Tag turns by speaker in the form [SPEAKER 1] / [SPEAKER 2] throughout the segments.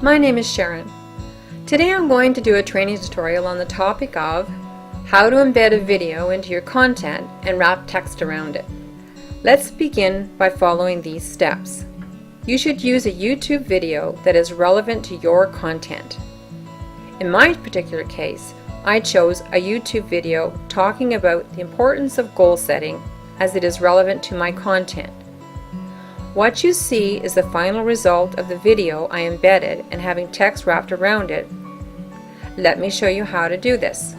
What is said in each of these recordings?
[SPEAKER 1] My name is Sharon. Today I'm going to do a training tutorial on the topic of how to embed a video into your content and wrap text around it. Let's begin by following these steps. You should use a YouTube video that is relevant to your content. In my particular case, I chose a YouTube video talking about the importance of goal setting as it is relevant to my content. What you see is the final result of the video I embedded and having text wrapped around it. Let me show you how to do this.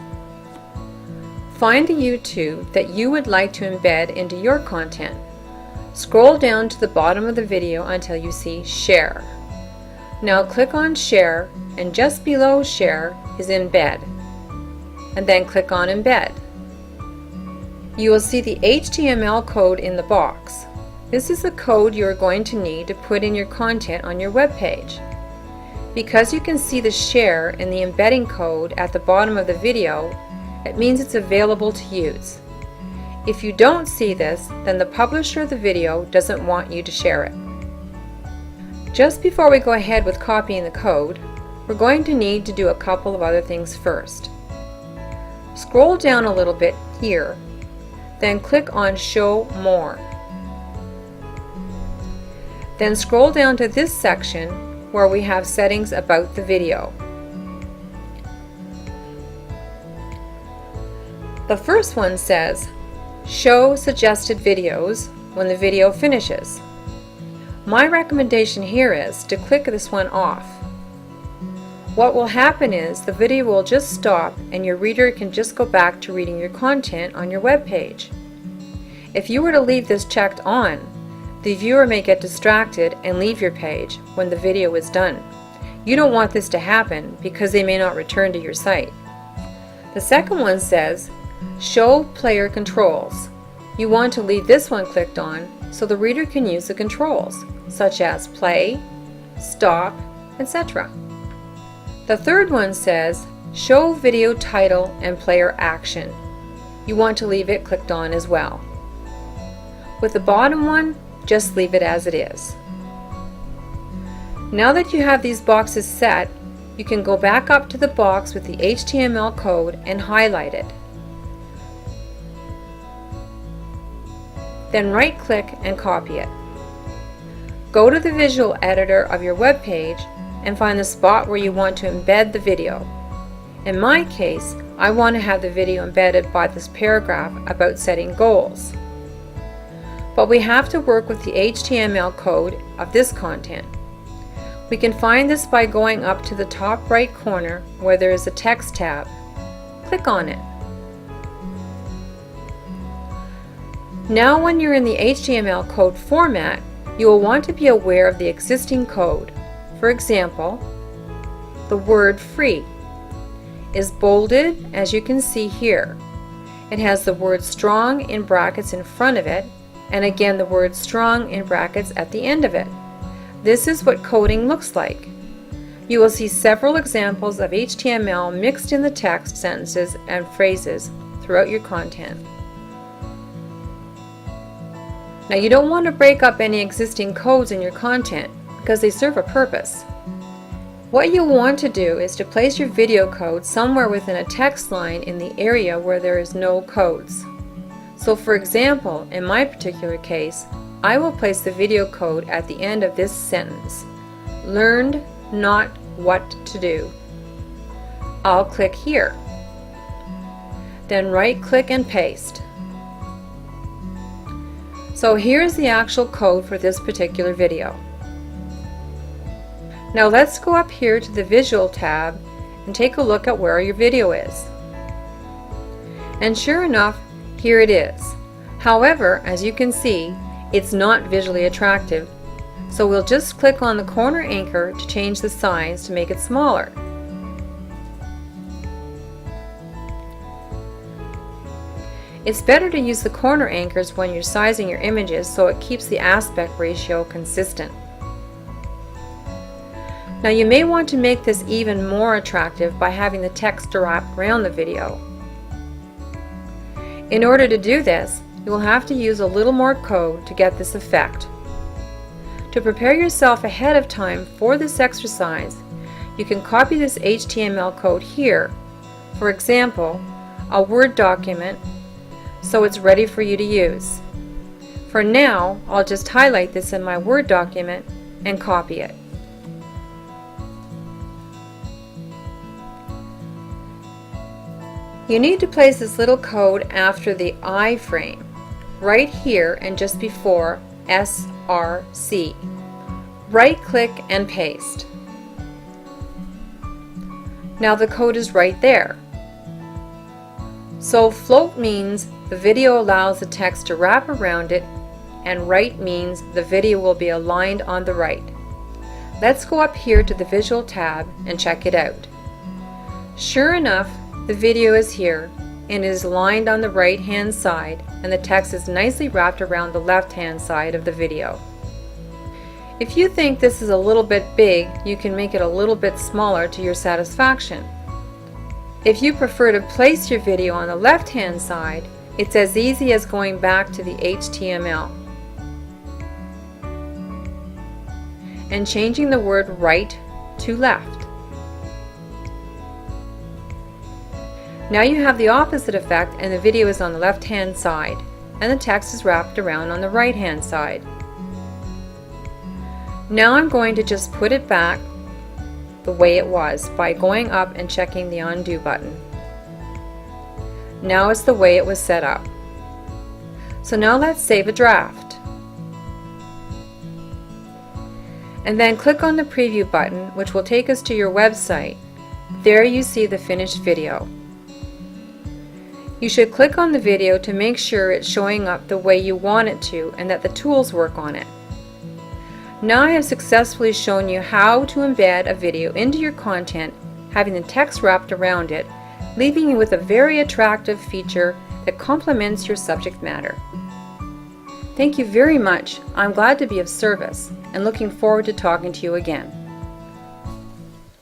[SPEAKER 1] Find the YouTube that you would like to embed into your content. Scroll down to the bottom of the video until you see Share. Now click on Share, and just below Share is Embed, and then click on Embed. You will see the HTML code in the box. This is the code you are going to need to put in your content on your web page. Because you can see the share and the embedding code at the bottom of the video, it means it's available to use. If you don't see this, then the publisher of the video doesn't want you to share it. Just before we go ahead with copying the code, we're going to need to do a couple of other things first. Scroll down a little bit here, then click on Show More. Then scroll down to this section where we have settings about the video. The first one says, Show suggested videos when the video finishes. My recommendation here is to click this one off. What will happen is the video will just stop and your reader can just go back to reading your content on your web page. If you were to leave this checked on, the viewer may get distracted and leave your page when the video is done. You don't want this to happen because they may not return to your site. The second one says, Show player controls. You want to leave this one clicked on so the reader can use the controls, such as play, stop, etc. The third one says, Show video title and player action. You want to leave it clicked on as well. With the bottom one, just leave it as it is. Now that you have these boxes set, you can go back up to the box with the HTML code and highlight it. Then right-click and copy it. Go to the visual editor of your web page and find the spot where you want to embed the video. In my case, I want to have the video embedded by this paragraph about setting goals. But we have to work with the HTML code of this content. We can find this by going up to the top right corner where there is a text tab. Click on it. Now when you're in the HTML code format, you will want to be aware of the existing code. For example, the word free is bolded, as you can see here. It has the word strong in brackets in front of it, and again the word strong in brackets at the end of it. This is what coding looks like. You will see several examples of HTML mixed in the text, sentences, and phrases throughout your content. Now you don't want to break up any existing codes in your content because they serve a purpose. What you'll want to do is to place your video code somewhere within a text line in the area where there is no codes. So for example, in my particular case, I will place the video code at the end of this sentence. Learned not what to do. I'll click here. Then right-click and paste. So here's the actual code for this particular video. Now let's go up here to the Visual tab and take a look at where your video is. And sure enough, here it is. However, as you can see, it's not visually attractive, so we'll just click on the corner anchor to change the size to make it smaller. It's better to use the corner anchors when you're sizing your images so it keeps the aspect ratio consistent. Now you may want to make this even more attractive by having the text wrap around the video. In order to do this, you will have to use a little more code to get this effect. To prepare yourself ahead of time for this exercise, you can copy this HTML code here, for example, a Word document, so it's ready for you to use. For now, I'll just highlight this in my Word document and copy it. You need to place this little code after the iframe, right here and just before SRC. Right-click and paste. Now the code is right there. So float means the video allows the text to wrap around it, and right means the video will be aligned on the right. Let's go up here to the Visual tab and check it out. Sure enough, the video is here and it is aligned on the right hand side, and the text is nicely wrapped around the left hand side of the video. If you think this is a little bit big, you can make it a little bit smaller to your satisfaction. If you prefer to place your video on the left hand side, it's as easy as going back to the HTML and changing the word right to left. Now you have the opposite effect, and the video is on the left hand side and the text is wrapped around on the right hand side. Now I'm going to just put it back the way it was by going up and checking the undo button. Now it's the way it was set up. So now let's save a draft. And then click on the preview button, which will take us to your website. There you see the finished video. You should click on the video to make sure it's showing up the way you want it to and that the tools work on it. Now I have successfully shown you how to embed a video into your content, having the text wrapped around it, leaving you with a very attractive feature that complements your subject matter. Thank you very much. I'm glad to be of service and looking forward to talking to you again.